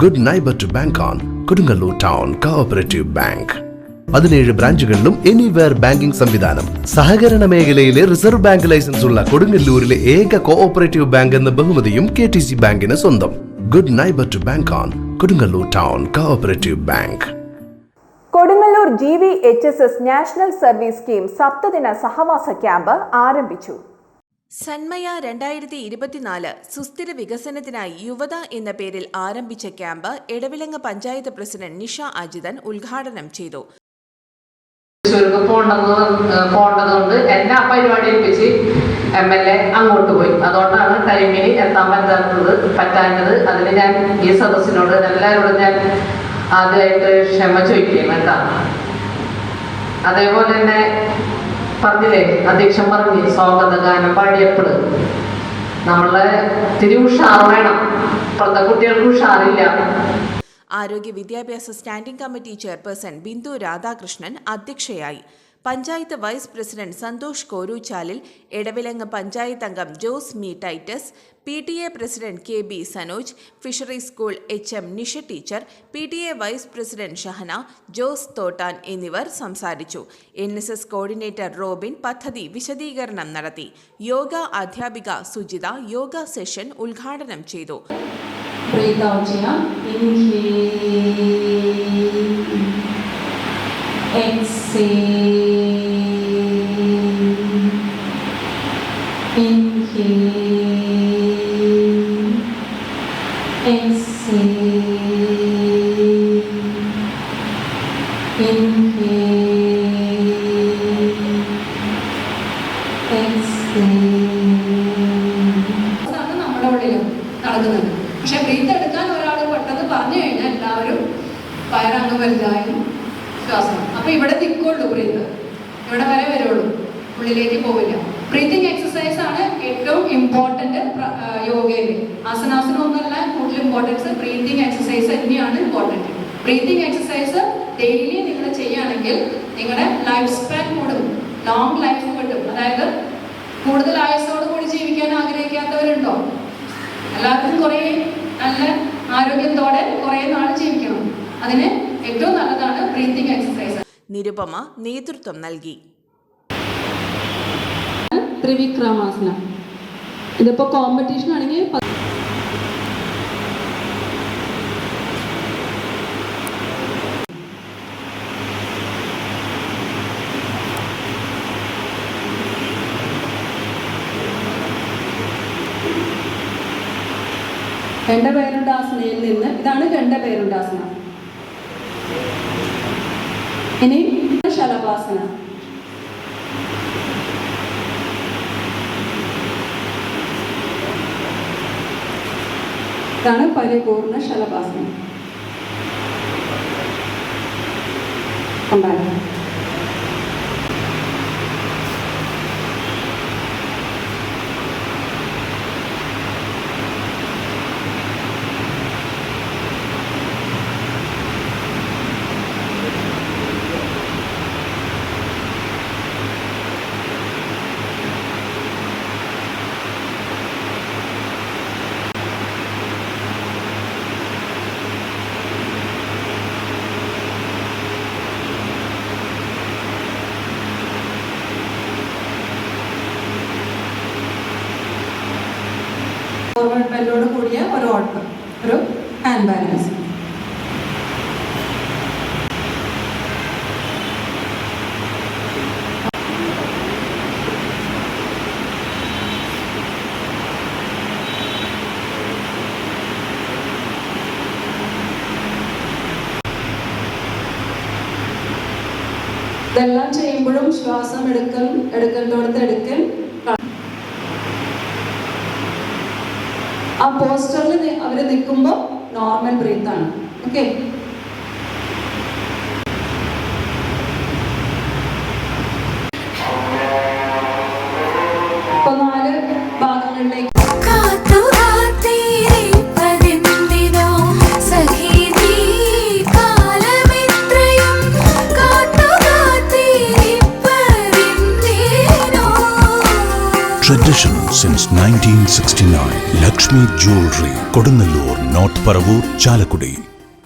Good neighbour to bank on Kodungallur town cooperative bank. 17 ബ്രാഞ്ചുകളിലും anywhere banking സംവിധാനം. സഹകരണ മേഖലയിലെ റിസർവ് ബാങ്ക് ലൈസൻസ് ഉള്ള കൊടുങ്ങല്ലൂരിലെ ഏക കോഓപ്പറേറ്റീവ് ബാങ്ക് എന്ന ബഹുമതിയും KTC ബാങ്കിന് സ്വന്തം. Good neighbour to bank on Kodungallur town cooperative bank. Kodungallur GVHSS national service scheme സപ്തദിന സഹവാസ ക്യാമ്പ് ആരംഭിച്ചു. സന്മയ 2024 സുസ്ഥിര വികസനത്തിനായി യുവത എന്ന പേരിൽ ആരംഭിച്ച ക്യാമ്പ് എടവിലങ്ങ് പഞ്ചായത്ത് പ്രസിഡന്റ് നിഷ അജിതൻ ഉദ്ഘാടനം ചെയ്തു. പോണ്ടതുകൊണ്ട് എന്നെ ആ പരിപാടി ഏൽപ്പിച്ച് MLA അങ്ങോട്ട് പോയി. അതുകൊണ്ടാണ് ടൈമിന് എത്താൻ പറ്റാഞ്ഞത്. അതിന് ഞാൻ ഈ സദസ്സിനോട് എല്ലാവരോടും ഞാൻ ആദ്യമായിട്ട് ക്ഷമ ചോദിക്കുകയാണ് കേട്ടോ. അതേപോലെ തന്നെ പറഞ്ഞില്ലേ, അധ്യക്ഷൻ പറഞ്ഞ് സ്വാഗതഗാനം പാടിയപ്പോൾ നമ്മളെ തിരി ഉഷാർ വേണം. ഇപ്പോഴത്തെ കുട്ടികൾക്ക് ഉഷാറില്ല. ആരോഗ്യ വിദ്യാഭ്യാസ standing committee chairperson Bindu Radhakrishnan അധ്യക്ഷയായി. പഞ്ചായത്ത് വൈസ് പ്രസിഡന്റ് സന്തോഷ് കോരൂച്ചാലിൽ, എടവിലങ്ങ് പഞ്ചായത്ത് അംഗം ജോസ് മി Titus, PTA president KB Sanoj, fishery school HM Nisha teacher, PTA vice president Shahana, Jose Thottan എന്നിവർ സംസാരിച്ചു. NSS കോർഡിനേറ്റർ റോബിൻ പദ്ധതി വിശദീകരണം നടത്തി. യോഗ അധ്യാപിക സുജിത യോഗ സെഷൻ ഉദ്ഘാടനം ചെയ്തു. നടക്കുന്നത്. പക്ഷെ ബ്രീത്ത് എടുക്കാൻ ഒരാൾ പെട്ടെന്ന് പറഞ്ഞു കഴിഞ്ഞാൽ എല്ലാവരും വയറങ്ങ് വലുതായും ശ്വാസം. അപ്പൊ ഇവിടെ നിൽക്കുള്ളൂ, ബ്രീത്ത് ഇവിടെ വരെ വരുള്ളൂ, ഉള്ളിലേക്ക് പോവില്ല. ബ്രീത്തിങ് എക്സസൈസ് ആണ് ഏറ്റവും ഇമ്പോർട്ടന്റ് യോഗയിൽ. ആസനാസനം ഒന്നല്ല കൂടുതൽ ഇമ്പോർട്ടൻസ്, ബ്രീത്തിങ് എക്സസൈസ് തന്നെയാണ് ഇമ്പോർട്ടന്റ്. ബ്രീത്തിങ് എക്സസൈസ് ഡെയിലി നിങ്ങൾ ചെയ്യുകയാണെങ്കിൽ നിങ്ങളുടെ ലൈഫ് സ്പാൻ കൂടും, ലോങ് ലൈഫ് കിട്ടും. അതായത് കൂടുതൽ ആയുസ്സോട് കൂടി ജീവിക്കാൻ ആഗ്രഹിക്കാത്തവരുണ്ടോ? എല്ലാവർക്കും കുറേ നല്ല ആരോഗ്യത്തോടെ കുറേ നാൾ ജീവിക്കണം. അതിന് ഏറ്റവും നല്ലതാണ് ബ്രീത്തിങ് എക്സസൈസ്. നിരുപമ നേതൃത്വം നൽകി. ത്രിവിക്രമാസന, ഇതിപ്പോ കോമ്പറ്റീഷൻ ആണെങ്കിൽ ഗണ്ഡഭൈരുണ്ടാസനയിൽ നിന്ന് ഇതാണ് ഗണ്ഡഭൈരുണ്ടാസന. ഇനി ശലഭാസന. ഇതാണ് പരിപൂർണ ശലഭാസനം. ഫോർവേഡ് ബെല്ലോട് കൂടിയ ഒരു ഓട്ടം, ഒരു ഹാൻഡ് ബാലൻസ്. ഇതെല്ലാം ചെയ്യുമ്പോഴും ശ്വാസം എടുക്കലോടത്ത് എടുക്കൽ. ആ പോസ്റ്ററിൽ അവർ നിൽക്കുമ്പോൾ നോർമൽ ബ്രീത്ത് ആണ്. ഓക്കെ, ഇപ്പൊ 4 ഭാഗങ്ങളിലേക്ക് Tradition Tradition since 1969. Lakshmi Jewelry, Kodunallur, North Paravur, Chalakudi.